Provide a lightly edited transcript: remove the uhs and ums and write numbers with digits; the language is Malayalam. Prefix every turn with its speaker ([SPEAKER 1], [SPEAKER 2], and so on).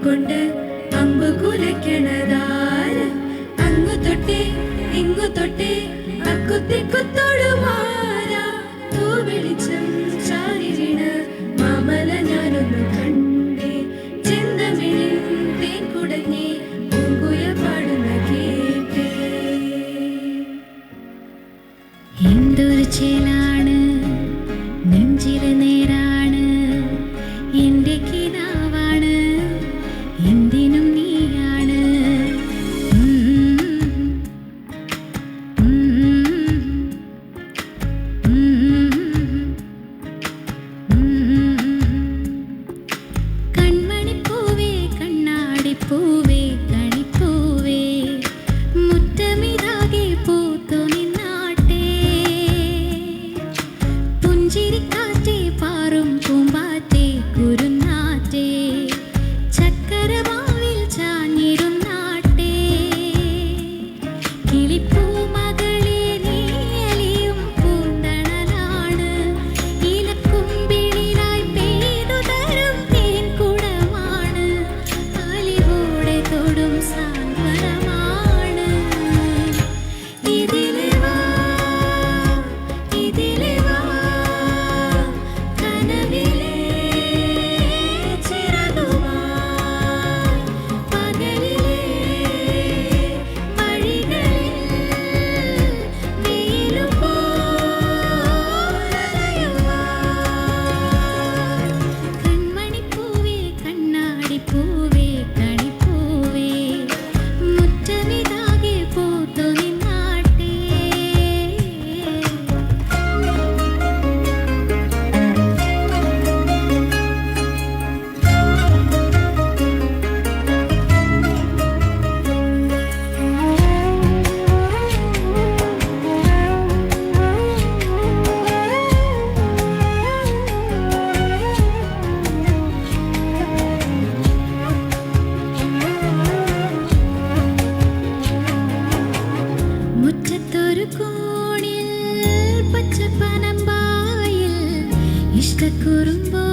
[SPEAKER 1] കൊണ്ട് അമ്പ് കുലയ്ക്കണതാര് അങ്ങു തൊട്ടേ ഇങ്ങു തൊട്ടേ അക്കുത്തി കുത്തോടുമാരാ തൂ വെളിച്ചം ചാരി വീണ് മാമല ഞാനൊന്നു കണ്ടേ ചെന്തമിഴിൻ തേൻ കുടഞ്ഞേ പൂങ്കുയ പാടുന്ന കേട്ടേ എന്തൊരു ചേലാണ് നെഞ്ചില് നേരാണ് എന്റെ കിനാവാണ് എന്തിനും നീയാണ് കൺമണിപ്പൂവേ കണ്ണാടിപ്പൂവേ കണിപ്പൂവേ മുറ്റമിതാകെ പൂത്തു നിന്നാട്ടെ പുഞ്ചിരിക്കാറ്റേ പാറും പൂമ്പാറ്റേ കുരുന്നാറ്റേ ചക്കരമാവിൽ ചാഞ്ഞിരുന്നാട്ടെ കിളിപ്പൂമകളെ നീയലിയും പൂന്തണലാണ് ഇലക്കുമ്പിളിലായി പെയ്തു തരും തേൻകുടമാണ് അലിവോടെ തൊടും സാന്ത്വനമാണ് ഇതിലെ വാ ഇതിലെ വാ കനവിലെ ചിറകുമായി പകലിലെ വഴികളിൽ വെയിലും പോലലയുവാൻ കൺമണിപ്പൂവേ കണ്ണാടിപ്പൂവേ കണിപ്പൂവേ മുറ്റമിതാകെ പൂത്തു നിന്നാട്ടെ മുറ്റത്തൊരു കോണിൽ പച്ചപ്പനമ്പായിൽ ഇഷ്ടക്കുറുമ്പോ